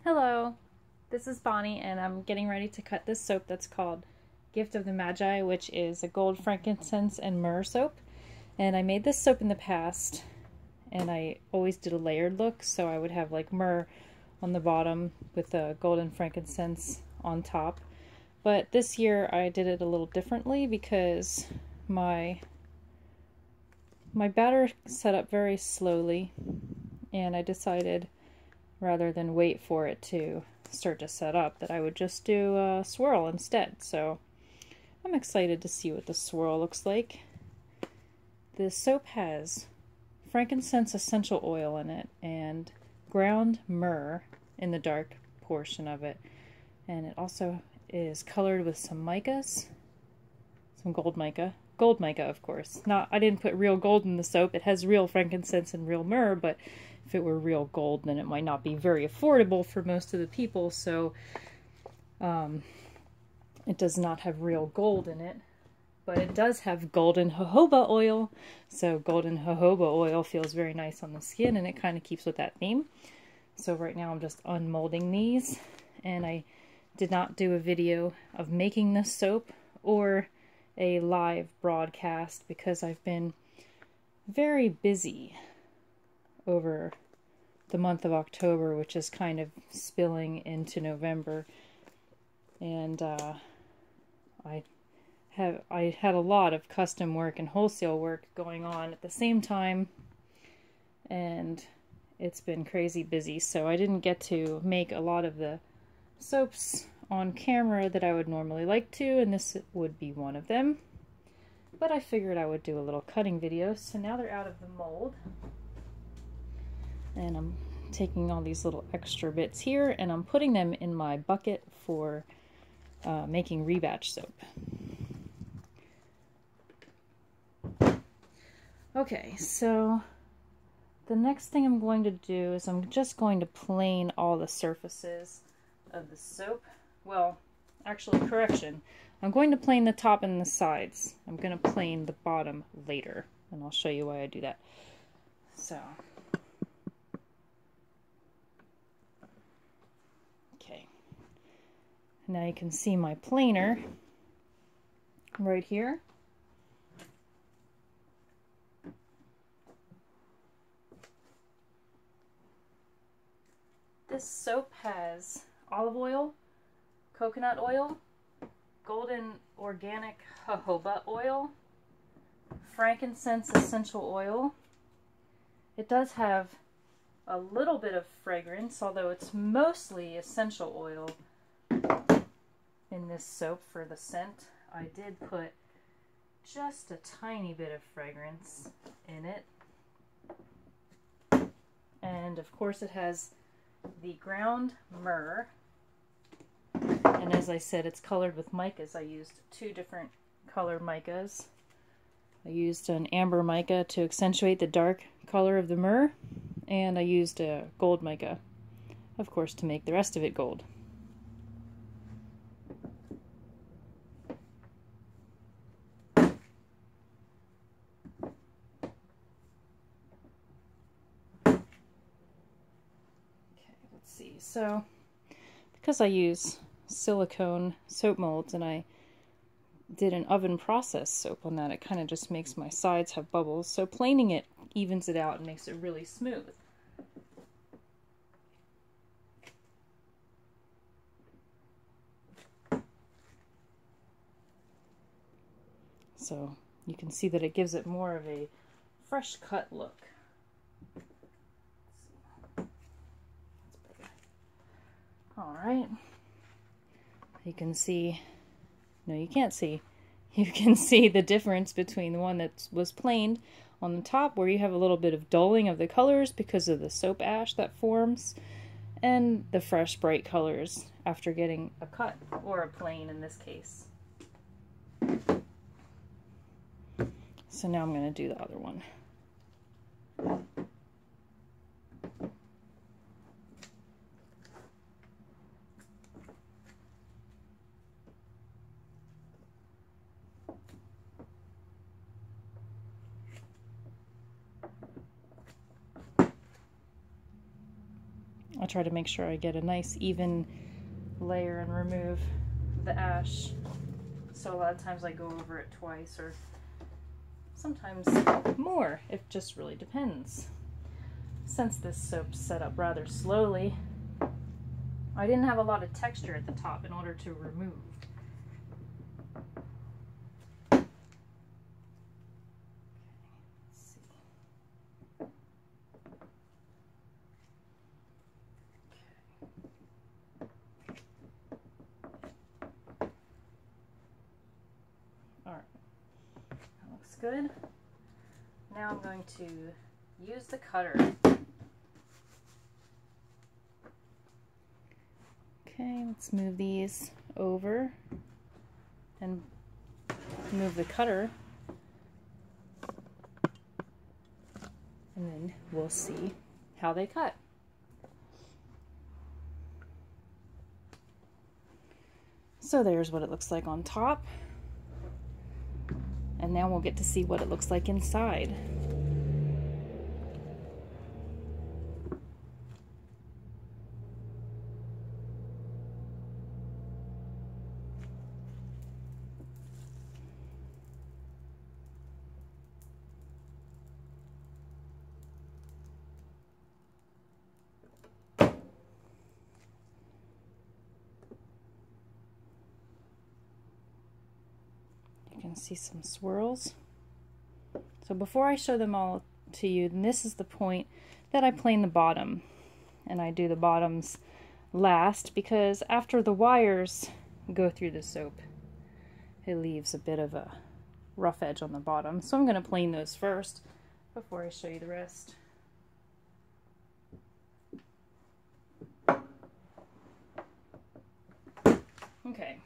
Hello, this is Bonnie and I'm getting ready to cut this soap that's called Gift of the Magi, which is a gold frankincense and myrrh soap. And I made this soap in the past and I always did a layered look, so I would have like myrrh on the bottom with the golden frankincense on top. But this year I did it a little differently because my batter set up very slowly, and I decided rather than wait for it to start to set up that I would just do a swirl instead. So I'm excited to see what the swirl looks like. The soap has frankincense essential oil in it and ground myrrh in the dark portion of it, and it also is colored with some micas, some gold mica of course. I didn't put real gold in the soap. It has real frankincense and real myrrh, but if it were real gold then it might not be very affordable for most of the people, so it does not have real gold in it. But it does have golden jojoba oil, so golden jojoba oil feels very nice on the skin and it kind of keeps with that theme. So right now I'm just unmolding these, and I did not do a video of making this soap or a live broadcast because I've been very busy over the month of October, which is kind of spilling into November, and I had a lot of custom work and wholesale work going on at the same time, and it's been crazy busy, so I didn't get to make a lot of the soaps on camera that I would normally like to, and this would be one of them. But I figured I would do a little cutting video. So now they're out of the mold, and I'm taking all these little extra bits here and I'm putting them in my bucket for making rebatch soap. Okay, so the next thing I'm going to do is I'm just going to plane all the surfaces of the soap. Well, actually, correction. I'm going to plane the top and the sides. I'm going to plane the bottom later, and I'll show you why I do that. So, okay. Now you can see my planer right here. This soap has olive oil, coconut oil, golden organic jojoba oil, frankincense essential oil. It does have a little bit of fragrance, although it's mostly essential oil in this soap for the scent. I did put just a tiny bit of fragrance in it. And of course it has the ground myrrh, and as I said, it's colored with micas. I used two different color micas. I used an amber mica to accentuate the dark color of the myrrh, and I used a gold mica, of course, to make the rest of it gold. So, because I use silicone soap molds and I did an oven process soap on that, it kind of just makes my sides have bubbles. So planing it evens it out and makes it really smooth. So you can see that it gives it more of a fresh cut look. Alright, you can see, no you can't see, you can see the difference between the one that was planed on the top, where you have a little bit of dulling of the colors because of the soap ash that forms, and the fresh bright colors after getting a cut, or a plane in this case. So now I'm going to do the other one. I try to make sure I get a nice even layer and remove the ash. So a lot of times I go over it twice or sometimes more. It just really depends. Since this soap's set up rather slowly, I didn't have a lot of texture at the top in order to remove. Good. Now I'm going to use the cutter. Okay, let's move these over and move the cutter, and then we'll see how they cut. So there's what it looks like on top. And now we'll get to see what it looks like inside. You can see some swirls. So before I show them all to you, then this is the point that I plane the bottom. And I do the bottoms last because after the wires go through the soap, it leaves a bit of a rough edge on the bottom. So I'm going to plane those first before I show you the rest. Okay.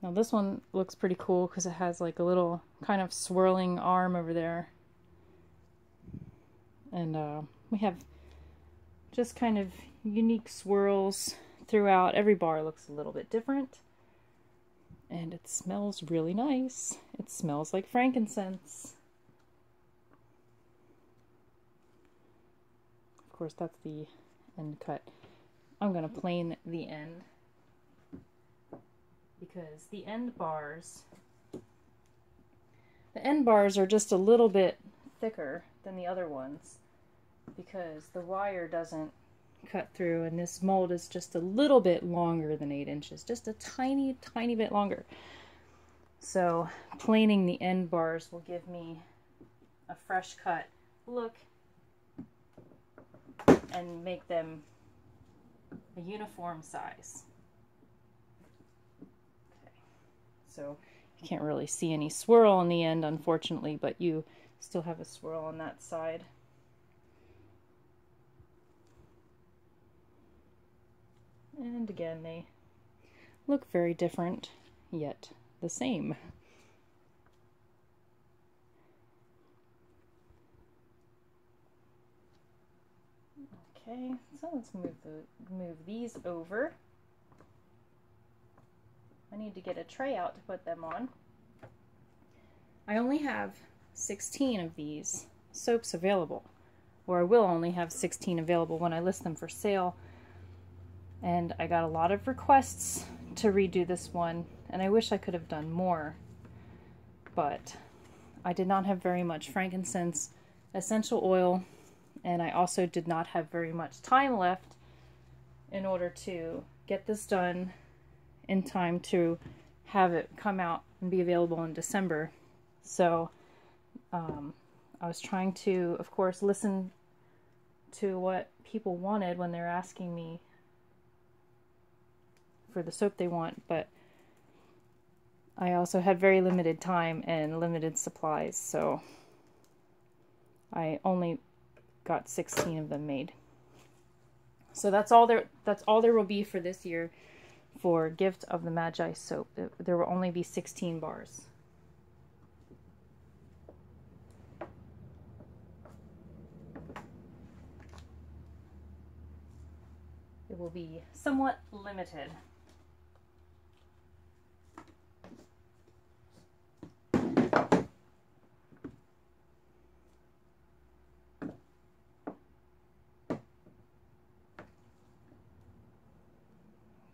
Now this one looks pretty cool because it has like a little kind of swirling arm over there. And we have just kind of unique swirls throughout. Every bar looks a little bit different. And it smells really nice. It smells like frankincense. Of course, that's the end cut. I'm going to plane the end, because the end bars are just a little bit thicker than the other ones because the wire doesn't cut through, and this mold is just a little bit longer than 8 inches, just a tiny bit longer. So planing the end bars will give me a fresh cut look and make them a uniform size. So you can't really see any swirl on the end, unfortunately, but you still have a swirl on that side. And again, they look very different, yet the same. Okay, so let's move these over. I need to get a tray out to put them on. I only have 16 of these soaps available, or I will only have 16 available when I list them for sale. And I got a lot of requests to redo this one, and I wish I could have done more, but I did not have very much frankincense essential oil, and I also did not have very much time left in order to get this done in time to have it come out and be available in December. So I was trying to, of course, listen to what people wanted when they're asking me for the soap they want, but I also had very limited time and limited supplies, so I only got 16 of them made. So that's all there will be for this year for Gift of the Magi soap. There will only be 16 bars. It will be somewhat limited.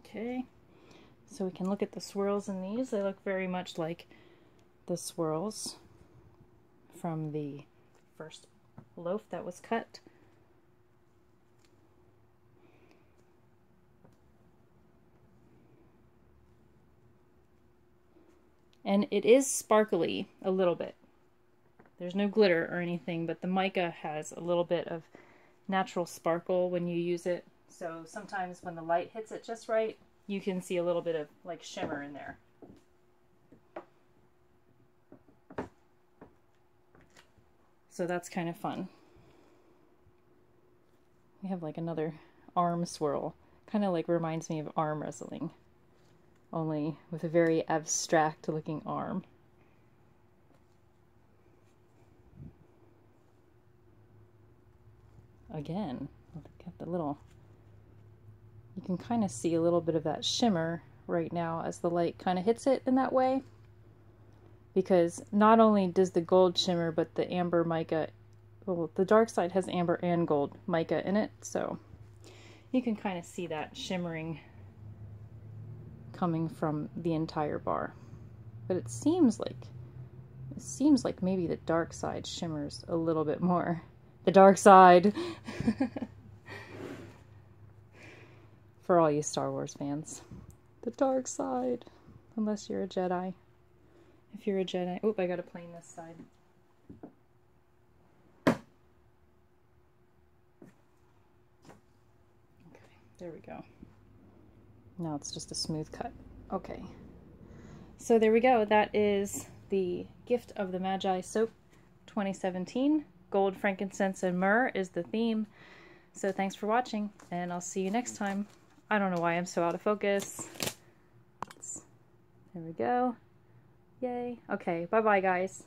Okay, so we can look at the swirls in these. They look very much like the swirls from the first loaf that was cut. And it is sparkly a little bit. There's no glitter or anything, but the mica has a little bit of natural sparkle when you use it. So sometimes when the light hits it just right, you can see a little bit of like shimmer in there. So that's kind of fun. We have like another arm swirl. Kind of like reminds me of arm wrestling, only with a very abstract looking arm. Again, look at the little, you can kind of see a little bit of that shimmer right now as the light kind of hits it in that way. Because not only does the gold shimmer, but the amber mica, well, the dark side has amber and gold mica in it, so you can kind of see that shimmering coming from the entire bar. But it seems like maybe the dark side shimmers a little bit more. The dark side. For all you Star Wars fans. The dark side. Unless you're a Jedi. If you're a Jedi. Oop, I gotta plane this side. Okay, there we go. Now it's just a smooth cut. Okay. So there we go. That is the Gift of the Magi Soap 2017. Gold, frankincense, and myrrh is the theme. So thanks for watching, and I'll see you next time. I don't know why I'm so out of focus. There we go. Yay. Okay, bye-bye, guys.